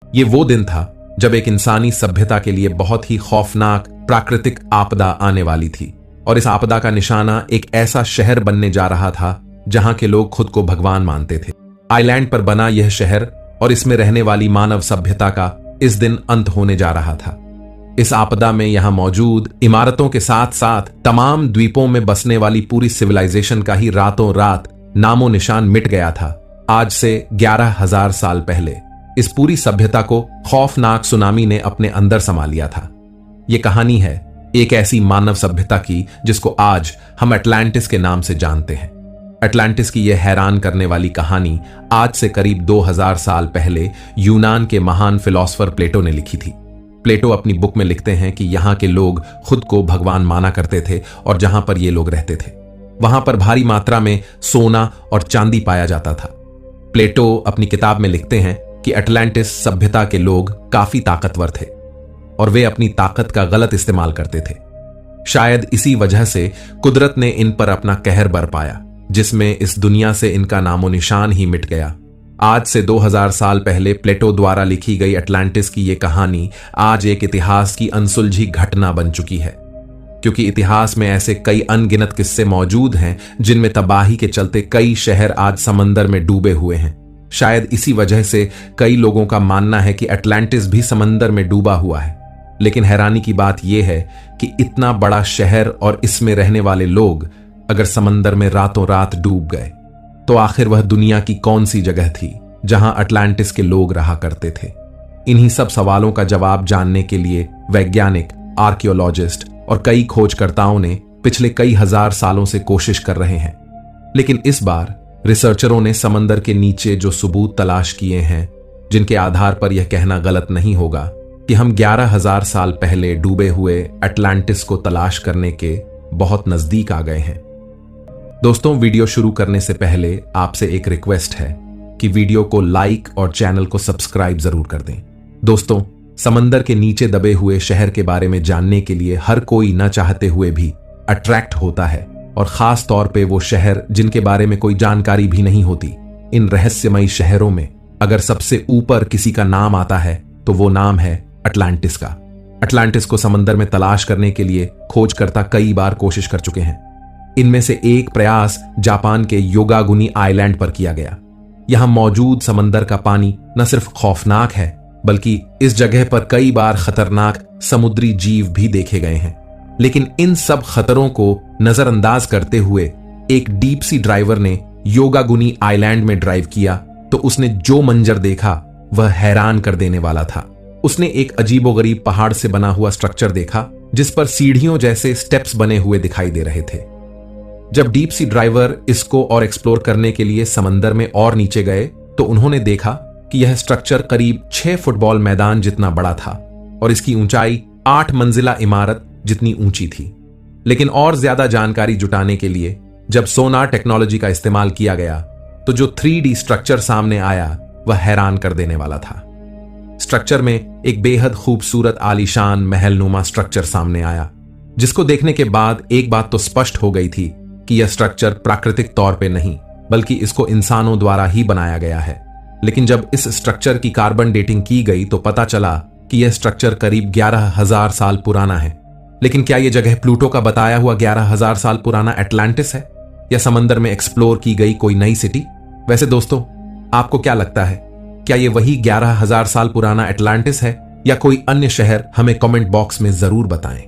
ये वो दिन था जब एक इंसानी सभ्यता के लिए बहुत ही खौफनाक प्राकृतिक आपदा आने वाली थी, और इस आपदा का निशाना एक ऐसा शहर बनने जा रहा था जहां के लोग खुद को भगवान मानते थे। आइलैंड पर बना यह शहर और इसमें रहने वाली मानव सभ्यता का इस दिन अंत होने जा रहा था। इस आपदा में यहां मौजूद इमारतों के साथ साथ तमाम द्वीपों में बसने वाली पूरी सिविलाइजेशन का ही रातों रात नामो निशान मिट गया था। आज से 11,000 साल पहले इस पूरी सभ्यता को खौफनाक सुनामी ने अपने अंदर समा लिया था। यह कहानी है एक ऐसी मानव सभ्यता की जिसको आज हम अटलांटिस के नाम से जानते हैं। अटलांटिस की यह हैरान करने वाली कहानी आज से करीब 2000 साल पहले यूनान के महान फिलोसोफर प्लेटो ने लिखी थी। प्लेटो अपनी बुक में लिखते हैं कि यहां के लोग खुद को भगवान माना करते थे और जहां पर ये लोग रहते थे वहां पर भारी मात्रा में सोना और चांदी पाया जाता था। प्लेटो अपनी किताब में लिखते हैं कि अटलांटिस सभ्यता के लोग काफी ताकतवर थे और वे अपनी ताकत का गलत इस्तेमाल करते थे। शायद इसी वजह से कुदरत ने इन पर अपना कहर बरपाया, जिसमें इस दुनिया से इनका नामो निशान ही मिट गया। आज से 2000 साल पहले प्लेटो द्वारा लिखी गई अटलांटिस की यह कहानी आज एक इतिहास की अनसुलझी घटना बन चुकी है, क्योंकि इतिहास में ऐसे कई अनगिनत किस्से मौजूद हैं जिनमें तबाही के चलते कई शहर आज समंदर में डूबे हुए हैं। शायद इसी वजह से कई लोगों का मानना है कि अटलांटिस भी समंदर में डूबा हुआ है। लेकिन हैरानी की बात यह है कि इतना बड़ा शहर और इसमें रहने वाले लोग अगर समंदर में रातों रात डूब गए तो आखिर वह दुनिया की कौन सी जगह थी जहां अटलांटिस के लोग रहा करते थे। इन्हीं सब सवालों का जवाब जानने के लिए वैज्ञानिक, आर्कियोलॉजिस्ट और कई खोजकर्ताओं ने पिछले कई हजार सालों से कोशिश कर रहे हैं। लेकिन इस बार रिसर्चरों ने समंदर के नीचे जो सबूत तलाश किए हैं, जिनके आधार पर यह कहना गलत नहीं होगा कि हम 11,000 साल पहले डूबे हुए अटलांटिस को तलाश करने के बहुत नजदीक आ गए हैं। दोस्तों, वीडियो शुरू करने से पहले आपसे एक रिक्वेस्ट है कि वीडियो को लाइक और चैनल को सब्सक्राइब जरूर कर दें। दोस्तों, समंदर के नीचे दबे हुए शहर के बारे में जानने के लिए हर कोई न चाहते हुए भी अट्रैक्ट होता है, और खास तौर पे वो शहर जिनके बारे में कोई जानकारी भी नहीं होती। इन रहस्यमयी शहरों में अगर सबसे ऊपर किसी का नाम आता है तो वो नाम है अटलांटिस का। अटलांटिस को समंदर में तलाश करने के लिए खोजकर्ता कई बार कोशिश कर चुके हैं। इनमें से एक प्रयास जापान के योगागुनी आइलैंड पर किया गया। यहां मौजूद समंदर का पानी न सिर्फ खौफनाक है, बल्कि इस जगह पर कई बार खतरनाक समुद्री जीव भी देखे गए हैं। लेकिन इन सब खतरों को नजरअंदाज करते हुए एक डीप सी ड्राइवर ने योगागुनी आइलैंड में ड्राइव किया तो उसने जो मंजर देखा वह हैरान कर देने वाला था। उसने एक अजीबोगरीब पहाड़ से बना हुआ स्ट्रक्चर देखा जिस पर सीढ़ियों जैसे स्टेप्स बने हुए दिखाई दे रहे थे। जब डीप सी ड्राइवर इसको और एक्सप्लोर करने के लिए समंदर में और नीचे गए तो उन्होंने देखा कि यह स्ट्रक्चर करीब 6 फुटबॉल मैदान जितना बड़ा था और इसकी ऊंचाई 8 मंजिला इमारत जितनी ऊंची थी। लेकिन और ज्यादा जानकारी जुटाने के लिए जब सोनार टेक्नोलॉजी का इस्तेमाल किया गया तो जो 3D स्ट्रक्चर सामने आया वह हैरान कर देने वाला था। स्ट्रक्चर में एक बेहद खूबसूरत आलीशान महलनुमा स्ट्रक्चर सामने आया, जिसको देखने के बाद एक बात तो स्पष्ट हो गई थी कि यह स्ट्रक्चर प्राकृतिक तौर पे नहीं बल्कि इसको इंसानों द्वारा ही बनाया गया है। लेकिन जब इस स्ट्रक्चर की कार्बन डेटिंग की गई तो पता चला कि यह स्ट्रक्चर करीब 11,000 साल पुराना है। लेकिन क्या यह जगह प्लूटो का बताया हुआ 11,000 साल पुराना अटलांटिस है या समंदर में एक्सप्लोर की गई कोई नई सिटी? वैसे दोस्तों, आपको क्या लगता है, क्या यह वही 11,000 साल पुराना अटलांटिस है या कोई अन्य शहर? हमें कमेंट बॉक्स में जरूर बताएं।